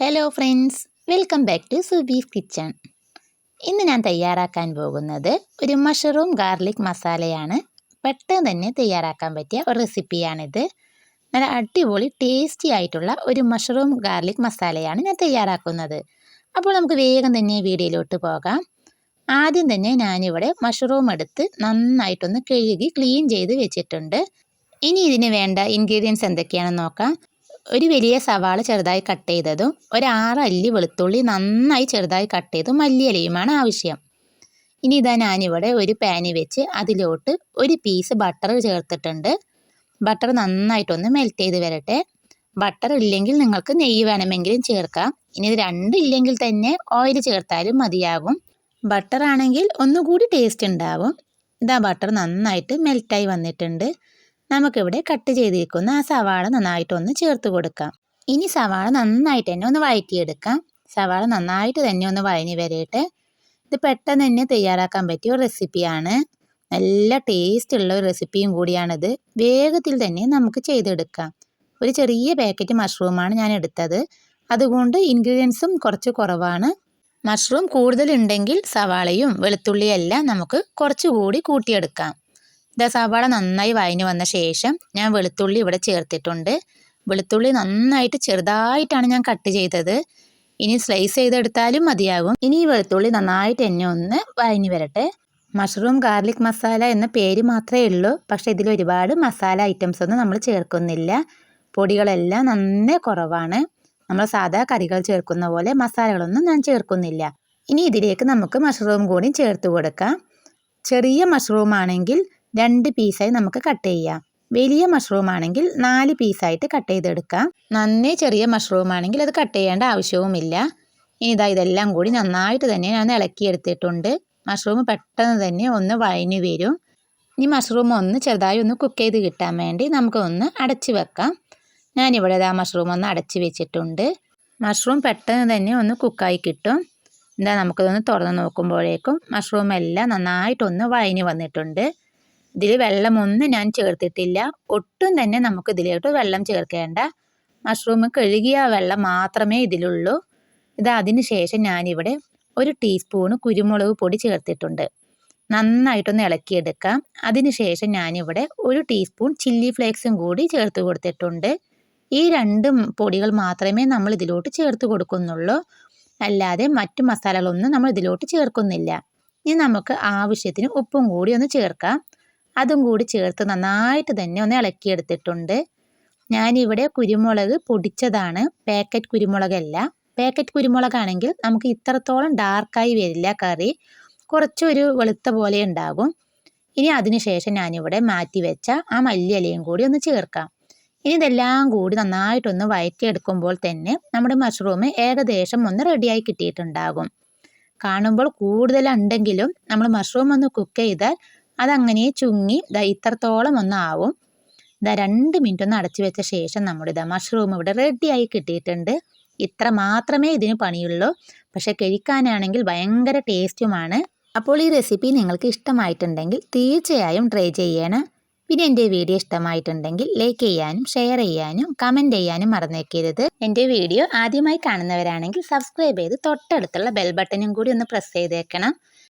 Hello friends, welcome back to Subi's kitchen. ഇന്ന് ഞാൻ തയ്യാറാക്കാൻ പോകുന്നത് ഒരു മഷ്റൂം ഗാർലിക് മസാലയാണ്. പെട്ടെന്ന് തന്നെ തയ്യാറാക്കാൻ പറ്റിയ ഒരു റെസിപ്പിയാണിത്. നല്ല അടിപൊളി ടേസ്റ്റി ആയിട്ടുള്ള ഒരു മഷ്റൂം ഗാർലിക് മസാലയാണ് ഞാൻ തയ്യാറാക്കുന്നത്. അപ്പോൾ നമുക്ക് വേഗം തന്നെ വീഡിയോയിലോട്ട് പോകാം. ആദ്യം തന്നെ ഞാനിവിടെ മഷ്റൂം എടുത്ത് നന്നായിട്ടൊന്ന് കഴുകി ക്ലീൻ ചെയ്ത് വെച്ചിട്ടുണ്ട്. ഇനി ഇതിന് വേണ്ട ഇൻഗ്രീഡിയൻസ് എന്തൊക്കെയാണെന്ന് നോക്കാം. ഒരു വലിയ സവാള ചെറുതായി കട്ട് ചെയ്തതും 6 അല്ലി വെളുത്തുള്ളി നന്നായി ചെറുതായി കട്ട് ചെയ്തും മല്ലിയിലയുമാണ് ആവശ്യം. ഇനി ഇതാ ഞാനിവിടെ ഒരു പാന് വെച്ച് അതിലോട്ട് ഒരു പീസ് ബട്ടർ ചേർത്തിട്ടുണ്ട്. ബട്ടർ നന്നായിട്ടൊന്ന് മെൽറ്റ് ചെയ്ത് വരട്ടെ. ബട്ടർ ഇല്ലെങ്കിൽ നിങ്ങൾക്ക് നെയ്യ് വേണമെങ്കിലും ചേർക്കാം. ഇനി ഇത് രണ്ടും ഇല്ലെങ്കിൽ തന്നെ ഓയിൽ ചേർത്താലും മതിയാകും. ബട്ടർ ആണെങ്കിൽ ഒന്നുകൂടി ടേസ്റ്റ് ഉണ്ടാവും. ഇതാ ബട്ടർ നന്നായിട്ട് മെൽറ്റായി വന്നിട്ടുണ്ട്. നമുക്കിവിടെ കട്ട് ചെയ്തിരിക്കുന്ന ആ സവാള നന്നായിട്ടൊന്ന് ചേർത്ത് കൊടുക്കാം. ഇനി സവാള നന്നായിട്ട് തന്നെ ഒന്ന് വഴറ്റിയെടുക്കാം. സവാള നന്നായിട്ട് തന്നെ ഒന്ന് വഴഞ്ഞ് വരട്ടെ. ഇത് പെട്ടെന്ന് തന്നെ തയ്യാറാക്കാൻ പറ്റിയ ഒരു റെസിപ്പിയാണ്. നല്ല ടേസ്റ്റ് ഉള്ള ഒരു റെസിപ്പിയും കൂടിയാണിത്. വേഗത്തിൽ തന്നെ നമുക്ക് ചെയ്തെടുക്കാം. ഒരു ചെറിയ പാക്കറ്റ് മഷ്റൂമാണ് ഞാൻ എടുത്തത്. അതുകൊണ്ട് ഇൻഗ്രീഡിയൻസും കുറച്ച് കുറവാണ്. മഷ്റൂം കൂടുതലുണ്ടെങ്കിൽ സവാളയും വെളുത്തുള്ളിയും എല്ലാം നമുക്ക് കുറച്ചുകൂടി കൂട്ടിയെടുക്കാം. സവാള നന്നായി വഴഞ്ഞു വന്ന ശേഷം ഞാൻ വെളുത്തുള്ളി ഇവിടെ ചേർത്തിട്ടുണ്ട്. വെളുത്തുള്ളി നന്നായിട്ട് ചെറുതായിട്ടാണ് ഞാൻ കട്ട് ചെയ്തത്. ഇനി സ്ലൈസ് ചെയ്തെടുത്താലും മതിയാകും. ഇനി ഈ വെളുത്തുള്ളി നന്നായിട്ട് എന്നെ ഒന്ന് വഴഞ്ഞു വരട്ടെ. മഷ്റൂം ഗാർലിക് മസാല എന്ന പേര് മാത്രമേ ഉള്ളൂ. പക്ഷേ ഇതിൽ ഒരുപാട് മസാല ഐറ്റംസ് ഒന്നും നമ്മൾ ചേർക്കുന്നില്ല. പൊടികളെല്ലാം നന്നേ കുറവാണ്. നമ്മൾ സാധാ കറികൾ ചേർക്കുന്ന പോലെ മസാലകളൊന്നും ഞാൻ ചേർക്കുന്നില്ല. ഇനി ഇതിലേക്ക് നമുക്ക് മഷ്റൂം കൂടി ചേർത്ത് കൊടുക്കാം. ചെറിയ മഷ്റൂം ആണെങ്കിൽ 2 പീസായി നമുക്ക് കട്ട് ചെയ്യാം. വലിയ മഷ്റൂം ആണെങ്കിൽ 4 പീസായിട്ട് കട്ട് ചെയ്തെടുക്കാം. നന്നേ ചെറിയ മഷ്റൂം ആണെങ്കിൽ അത് കട്ട് ചെയ്യേണ്ട ആവശ്യവുമില്ല. ഇനി ഇതെല്ലാം കൂടി നന്നായിട്ട് തന്നെ ഞാൻ ഇളക്കിയെടുത്തിട്ടുണ്ട്. മഷ്റൂം പെട്ടെന്ന് തന്നെ ഒന്ന് വഴഞ്ഞു വരും. ഇനി മഷ്റൂം ഒന്ന് ചെറുതായി ഒന്ന് കുക്ക് ചെയ്ത് കിട്ടാൻ വേണ്ടി നമുക്ക് ഒന്ന് അടച്ചു വെക്കാം. ഞാനിവിടെ മഷ്റൂം ഒന്ന് അടച്ചു വെച്ചിട്ടുണ്ട്. മഷ്റൂം പെട്ടെന്ന് തന്നെ ഒന്ന് കുക്കായി കിട്ടും. നമുക്കിതൊന്ന് തുറന്ന് നോക്കുമ്പോഴേക്കും മഷ്റൂം എല്ലാം നന്നായിട്ടൊന്ന് വഴഞ്ഞു വന്നിട്ടുണ്ട്. ഇതിൽ വെള്ളമൊന്നും ഞാൻ ചേർത്തിട്ടില്ല. ഒട്ടും തന്നെ നമുക്ക് ഇതിലോട്ട് വെള്ളം ചേർക്കേണ്ട. മഷ്റൂം കഴുകിയ വെള്ളം മാത്രമേ ഇതിലുള്ളൂ. അതിന് ശേഷം ഞാനിവിടെ 1 ടീസ്പൂണ് കുരുമുളക് പൊടി ചേർത്തിട്ടുണ്ട്. നന്നായിട്ടൊന്ന് ഇളക്കിയെടുക്കാം. അതിന് ശേഷം ഞാനിവിടെ 1 ടീസ്പൂൺ ചില്ലി ഫ്ലേക്സും കൂടി ചേർത്ത് കൊടുത്തിട്ടുണ്ട്. ഈ 2 പൊടികൾ മാത്രമേ നമ്മൾ ഇതിലോട്ട് ചേർത്ത് കൊടുക്കുന്നുള്ളൂ. അല്ലാതെ മറ്റു മസാലകളൊന്നും നമ്മൾ ഇതിലോട്ട് ചേർക്കുന്നില്ല. ഇനി നമുക്ക് ആവശ്യത്തിന് ഉപ്പും കൂടി ഒന്ന് ചേർക്കാം. അതും കൂടി ചേർത്ത് നന്നായിട്ട് തന്നെ ഒന്ന് ഇളക്കിയെടുത്തിട്ടുണ്ട്. ഞാനിവിടെ കുരുമുളക് പൊടിച്ചതാണ്, പാക്കറ്റ് കുരുമുളകല്ല. പാക്കറ്റ് കുരുമുളകാണെങ്കിൽ നമുക്ക് ഇത്രത്തോളം ഡാർക്കായി വരില്ല കറി. കുറച്ചൊരു വെളുത്ത പോലെ ഉണ്ടാകും. ഇനി അതിന് ശേഷം ഞാനിവിടെ മാറ്റി വെച്ച ആ മല്ലിയിലയും കൂടി ഒന്ന് ചേർക്കാം. ഇനി ഇതെല്ലാം കൂടി നന്നായിട്ടൊന്ന് വഴറ്റിയെടുക്കുമ്പോൾ തന്നെ നമ്മുടെ മഷ്റൂം ഏകദേശം ഒന്ന് റെഡിയായി കിട്ടിയിട്ടുണ്ടാകും. കാണുമ്പോൾ കൂടുതലുണ്ടെങ്കിലും നമ്മൾ മഷ്റൂം ഒന്ന് കുക്ക് ചെയ്താൽ അതങ്ങനെ ചുങ്ങി ഇത്രത്തോളം ഒന്നാവും. 2 മിനിറ്റ് ഒന്ന് അടച്ചു വെച്ച ശേഷം നമ്മുടെ മഷ്റൂം ഇവിടെ റെഡിയായി കിട്ടിയിട്ടുണ്ട്. ഇത്ര മാത്രമേ ഇതിന് പണിയുള്ളൂ. പക്ഷെ കഴിക്കാനാണെങ്കിൽ ഭയങ്കര ടേസ്റ്റുമാണ്. അപ്പോൾ ഈ റെസിപ്പി നിങ്ങൾക്ക് ഇഷ്ടമായിട്ടുണ്ടെങ്കിൽ തീർച്ചയായും ട്രൈ ചെയ്യണം. പിന്നെ എൻ്റെ വീഡിയോ ഇഷ്ടമായിട്ടുണ്ടെങ്കിൽ ലൈക്ക് ചെയ്യാനും ഷെയർ ചെയ്യാനും കമൻറ്റ് ചെയ്യാനും മറന്നേക്കരുത്. എൻ്റെ വീഡിയോ ആദ്യമായി കാണുന്നവരാണെങ്കിൽ സബ്സ്ക്രൈബ് ചെയ്ത് തൊട്ടടുത്തുള്ള ബെൽ ബട്ടനും കൂടി ഒന്ന് പ്രസ് ചെയ്തേക്കണം.